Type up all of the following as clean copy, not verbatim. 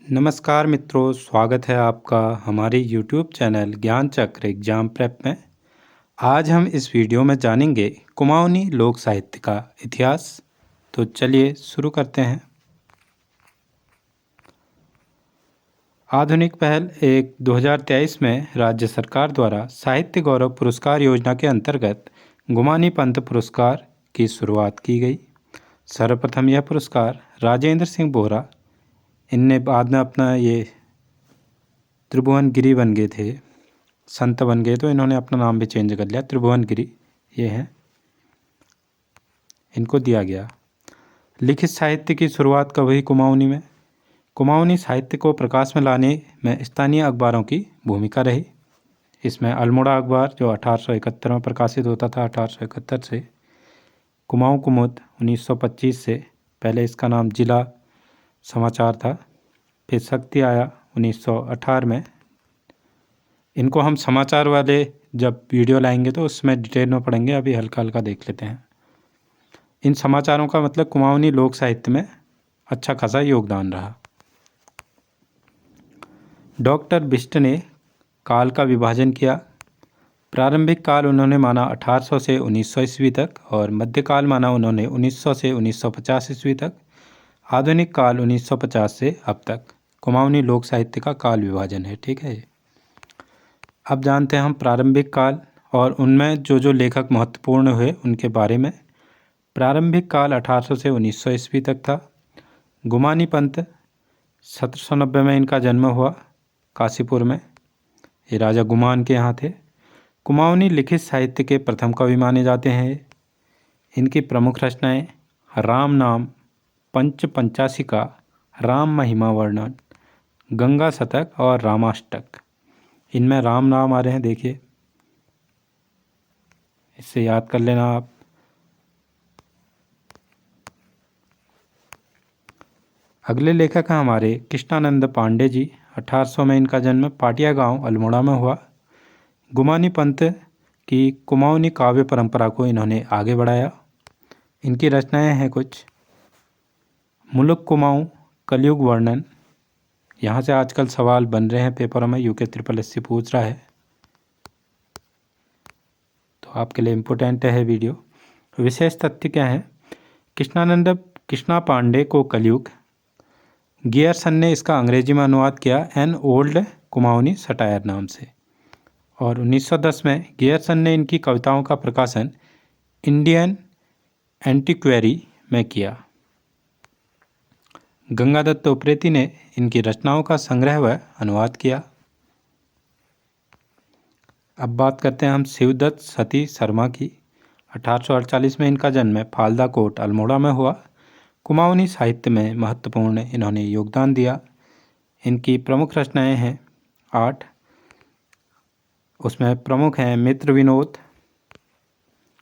नमस्कार मित्रों, स्वागत है आपका हमारे YouTube चैनल ज्ञान चक्र एग्जाम प्रेप में। आज हम इस वीडियो में जानेंगे कुमाऊनी लोक साहित्य का इतिहास। तो चलिए शुरू करते हैं। आधुनिक पहल 2023 में राज्य सरकार द्वारा साहित्य गौरव पुरस्कार योजना के अंतर्गत गुमानी पंत पुरस्कार की शुरुआत की गई। सर्वप्रथम यह पुरस्कार राजेंद्र सिंह बोहरा, इनने बाद में अपना ये त्रिभुवन गिरी बन गए थे, संत बन गए तो इन्होंने अपना नाम भी चेंज कर लिया, त्रिभुवन गिरी ये हैं, इनको दिया गया। लिखित साहित्य की शुरुआत कब हुई कुमाऊनी में? कुमाऊनी साहित्य को प्रकाश में लाने में स्थानीय अखबारों की भूमिका रही। इसमें अल्मोड़ा अखबार जो 1871 में प्रकाशित होता था, 1871 से, कुमाऊं कुमुद 1925 से, पहले इसका नाम जिला समाचार था, फिर शक्ति आया 1918 में। इनको हम समाचार वाले जब वीडियो लाएंगे तो उसमें डिटेल में पढ़ेंगे, अभी हल्का हल्का देख लेते हैं। इन समाचारों का मतलब कुमाऊनी लोक साहित्य में अच्छा खासा योगदान रहा। डॉक्टर बिष्ट ने काल का विभाजन किया। प्रारंभिक काल उन्होंने माना 1800 से 1900 ईस्वी तक, और मध्यकाल माना उन्होंने 1900 से 1950 ईस्वी तक। आधुनिक काल 1950 से अब तक कुमाऊनी लोक साहित्य का काल विभाजन है। ठीक है। अब जानते हैं हम प्रारंभिक काल और उनमें जो लेखक महत्वपूर्ण हुए उनके बारे में। प्रारंभिक काल 1800 से 1900 ईस्वी तक था। गुमानी पंत 1790 में इनका जन्म हुआ काशीपुर में। ये राजा गुमान के यहाँ थे। कुमाऊनी लिखित साहित्य के प्रथम कवि माने जाते हैं। इनकी प्रमुख रचनाएं राम नाम, पंच पंचाशिका, राम महिमा वर्णन, गंगा शतक और रामाष्टक। इनमें राम नाम आ रहे हैं, देखिए, इससे याद कर लेना आप। अगले लेखक हैं हमारे कृष्णानंद पांडे जी। 1800 में इनका जन्म पाटिया गांव अल्मोड़ा में हुआ। गुमानी पंत की कुमाऊनी काव्य परंपरा को इन्होंने आगे बढ़ाया। इनकी रचनाएं हैं कुछ: मुलुक कुमाऊं, कलयुग वर्णन। यहाँ से आजकल सवाल बन रहे हैं पेपरों में, यूके SSSC पूछ रहा है, तो आपके लिए इम्पोर्टेंट है वीडियो। विशेष तथ्य क्या है? कृष्णा पांडे को कलयुग, गियरसन ने इसका अंग्रेजी में अनुवाद किया एन ओल्ड कुमाऊनी सटायर नाम से, और 1910 में गियरसन ने इनकी कविताओं का प्रकाशन इंडियन एंटीक्वेरी में किया। गंगादत्त उप्रेती ने इनकी रचनाओं का संग्रह व अनुवाद किया। अब बात करते हैं हम शिवदत्त सती शर्मा की। 1848 में इनका जन्म फालदा कोट अल्मोड़ा में हुआ। कुमाऊनी साहित्य में महत्वपूर्ण इन्होंने योगदान दिया। इनकी प्रमुख रचनाएं हैं 8, उसमें प्रमुख हैं मित्र विनोद,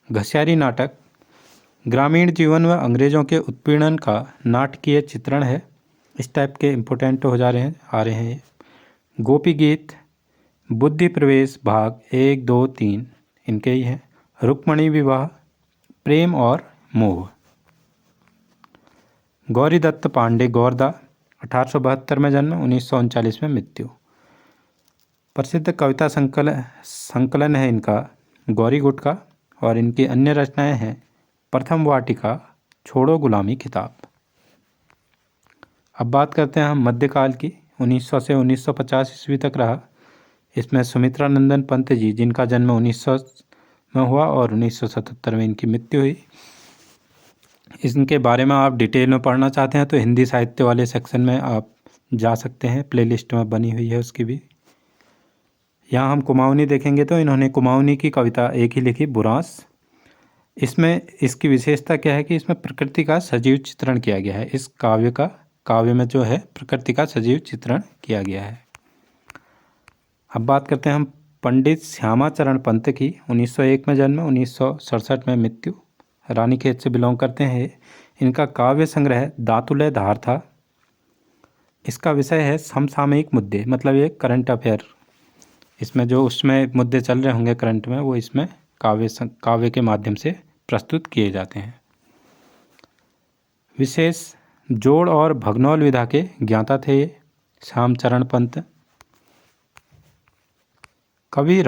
घसियारी नाटक, ग्रामीण जीवन व अंग्रेज़ों के उत्पीड़न का नाटकीय चित्रण है। इस टाइप के इम्पोर्टेंट हो जा रहे हैं, आ रहे हैं ये। गोपी गीत, बुद्धि प्रवेश भाग 1, 2, 3 इनके ही हैं। रुक्मणी विवाह, प्रेम और मोह। गौरी दत्त पांडे गौरदा, 1872 में जन्म, 1939 में मृत्यु। प्रसिद्ध कविता संकलन है इनका गौरी गुट का, और इनकी अन्य रचनाएं हैं प्रथम वाटिका, छोड़ो गुलामी किताब। अब बात करते हैं हम मध्यकाल की। 1900 से 1950 ईस्वी तक रहा। इसमें सुमित्रा नंदन पंत जी, जिनका जन्म 1900 में हुआ और 1977 में इनकी मृत्यु हुई। इनके बारे में आप डिटेल में पढ़ना चाहते हैं तो हिंदी साहित्य वाले सेक्शन में आप जा सकते हैं, प्लेलिस्ट में बनी हुई है उसकी भी। यहाँ हम कुमाऊनी देखेंगे तो इन्होंने कुमाऊनी की कविता एक ही लिखी, बुरांस। इसमें इसकी विशेषता क्या है कि इसमें प्रकृति का सजीव चित्रण किया गया है। इस काव्य में जो है प्रकृति का सजीव चित्रण किया गया है। अब बात करते हैं हम पंडित श्यामाचरण पंत की। 1901 में जन्म, 1967 में मृत्यु। रानीखेत से बिलोंग करते हैं। इनका काव्य संग्रह दातुलय धार था। इसका विषय है समसामयिक मुद्दे, मतलब ये करंट अफेयर। इसमें जो उसमें मुद्दे चल रहे होंगे करंट में, वो इसमें काव्य के माध्यम से प्रस्तुत किए जाते हैं। विशेष जोड़ और भगनौल विधा के ज्ञाता थे ये। श्यामचरण पंत। कवि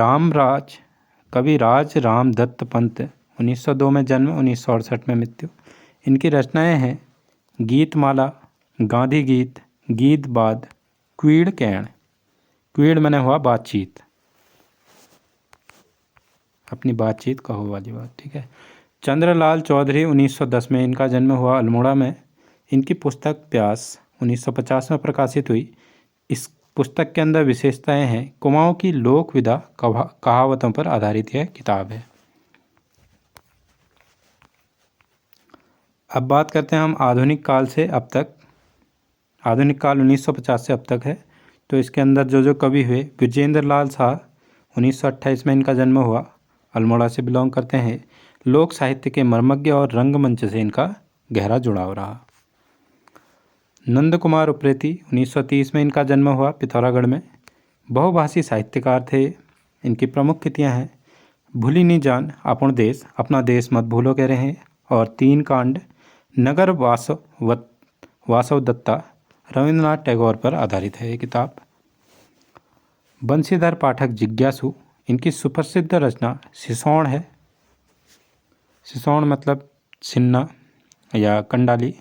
राज राम दत्त पंत 1902 में जन्म, 1968 में मृत्यु। इनकी रचनाएं हैं गीतमाला, गांधी गीत, गीत बाद, क्वीड़ कैण। क्वीड़ मैंने हुआ बातचीत, अपनी बातचीत कहो वाली बात, ठीक है। चंद्रलाल चौधरी 1910 में इनका जन्म हुआ, अल्मोड़ा में। इनकी पुस्तक प्यास 1950 में प्रकाशित हुई। इस पुस्तक के अंदर विशेषताएं हैं। कुमाऊं की लोक विधा कहावतों पर आधारित यह किताब है। अब बात करते हैं हम आधुनिक काल से अब तक। आधुनिक काल 1950 से अब तक है। तो इसके अंदर जो कवि हुए, विजेंद्र लाल शाह 1928 में इनका जन्म हुआ, अल्मोड़ा से बिलोंग करते हैं। लोक साहित्य के मर्मज्ञ और रंगमंच से इनका गहरा जुड़ाव रहा। नंद कुमार उप्रेती 1930 में इनका जन्म हुआ, पिथौरागढ़ में। बहुभाषी साहित्यकार थे। इनकी प्रमुख कृतियाँ हैं भूली नी जान, आपण देश, अपना देश मत भूलो कह रहे हैं, और 3 कांड, नगर वासव दत्ता। रविंद्रनाथ टैगोर पर आधारित है ये किताब। बंशीधर पाठक जिज्ञासु, इनकी सुप्रसिद्ध रचना सिसोण है। सिसोण मतलब सिन्ना या कंडाली,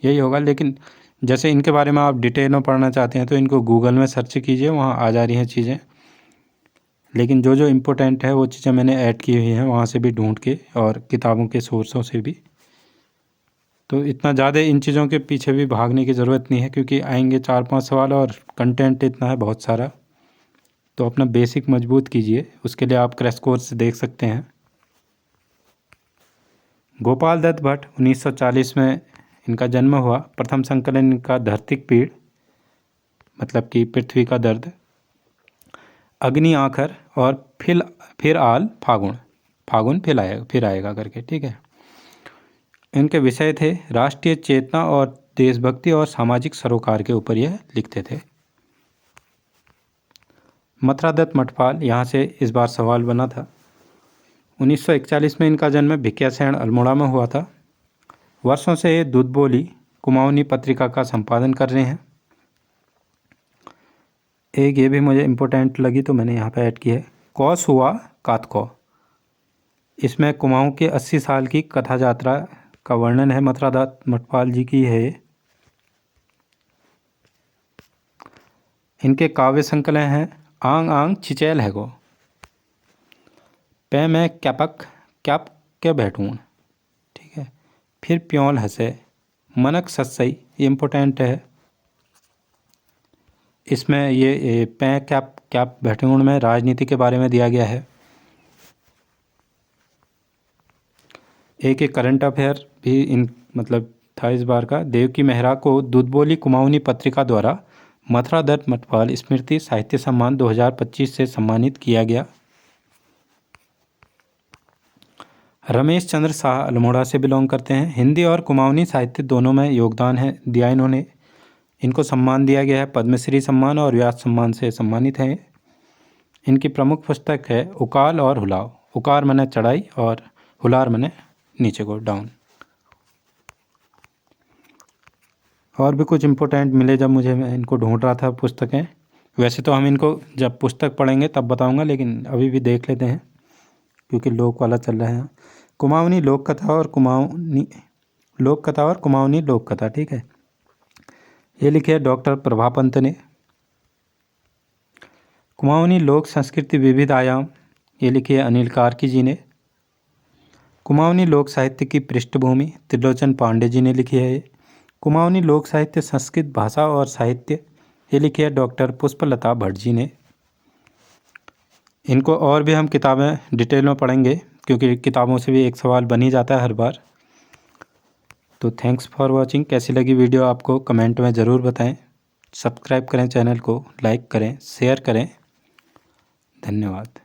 यही होगा। लेकिन जैसे इनके बारे में आप डिटेल में पढ़ना चाहते हैं तो इनको गूगल में सर्च कीजिए, वहाँ आ जा रही हैं चीज़ें। लेकिन जो इम्पोर्टेंट है वो चीज़ें मैंने ऐड की हुई हैं वहाँ से भी ढूंढ के, और किताबों के सोर्सों से भी। तो इतना ज़्यादा इन चीज़ों के पीछे भी भागने की ज़रूरत नहीं है, क्योंकि आएंगे 4-5 सवाल और कंटेंट इतना है बहुत सारा। तो अपना बेसिक मजबूत कीजिए, उसके लिए आप क्रैश कोर्स देख सकते हैं। गोपाल दत्त भट्ट 1940 में इनका जन्म हुआ। प्रथम संकलन इनका धरती पीड़, मतलब कि पृथ्वी का दर्द, अग्नि आखर, और फिर आल फागुन फिर आएगा करके, ठीक है। इनके विषय थे राष्ट्रीय चेतना और देशभक्ति और सामाजिक सरोकार के ऊपर यह लिखते थे। मथुरा दत्त मठपाल, यहाँ से इस बार सवाल बना था। 1941 में इनका जन्म भिकियासैण, अल्मोड़ा में हुआ था। वर्षों से ये दूध बोली कुमाऊनी पत्रिका का संपादन कर रहे हैं। एक ये भी मुझे इम्पोर्टेंट लगी तो मैंने यहाँ पे ऐड की है, कौस हुआ कातको। इसमें कुमाऊं के 80 साल की कथा यात्रा का वर्णन है। मथुरा दत्त मठपाल जी की है। इनके काव्य संकलन हैं आंग आंग चिचैल है गो, पे मैं कैपक कैप के बैठूँ, ठीक है। फिर प्योल हंसे, मनक सत्सई, ये इम्पोर्टेंट है। इसमें ये पे कैप बैठूँ में राजनीति के बारे में दिया गया है। एक करंट अफेयर भी मतलब था इस बार का। देवकी मेहरा को दूधबोली कुमाऊनी पत्रिका द्वारा मथुरा दत्त मठपाल स्मृति साहित्य सम्मान 2025 से सम्मानित किया गया। रमेश चंद्र शाह अल्मोड़ा से बिलोंग करते हैं। हिंदी और कुमाऊनी साहित्य दोनों में योगदान दिया इन्होंने। इनको सम्मान दिया गया है, पद्मश्री सम्मान और व्यास सम्मान से सम्मानित हैं। इनकी प्रमुख पुस्तक है उकाल और हुलाव। उकार माने चढ़ाई और हुलार माने नीचे को, डाउन। और भी कुछ इम्पोर्टेंट मिले जब मैं इनको ढूंढ रहा था पुस्तकें। वैसे तो हम इनको जब पुस्तक पढ़ेंगे तब बताऊंगा, लेकिन अभी भी देख लेते हैं क्योंकि लोक वाला चल रहा है। कुमाऊनी लोक कथा और कुमाऊनी लोक कथा, ठीक है। ये लिखे है डॉक्टर प्रभा पंत ने। कुमाऊनी लोक संस्कृति विविध आयाम, ये लिखी है अनिल कार्की जी ने। कुमाऊनी लोक साहित्य की पृष्ठभूमि त्रिलोचन पांडे जी ने लिखी है। कुमाऊनी लोक साहित्य संस्कृत भाषा और साहित्य, ये लिखी है डॉक्टर पुष्पलता भट्ट जी ने। इनको और भी हम किताबें डिटेल में पढ़ेंगे, क्योंकि किताबों से भी एक सवाल बन ही जाता है हर बार। तो थैंक्स फॉर वॉचिंग। कैसी लगी वीडियो आपको कमेंट में ज़रूर बताएं। सब्सक्राइब करें चैनल को, लाइक करें, शेयर करें। धन्यवाद।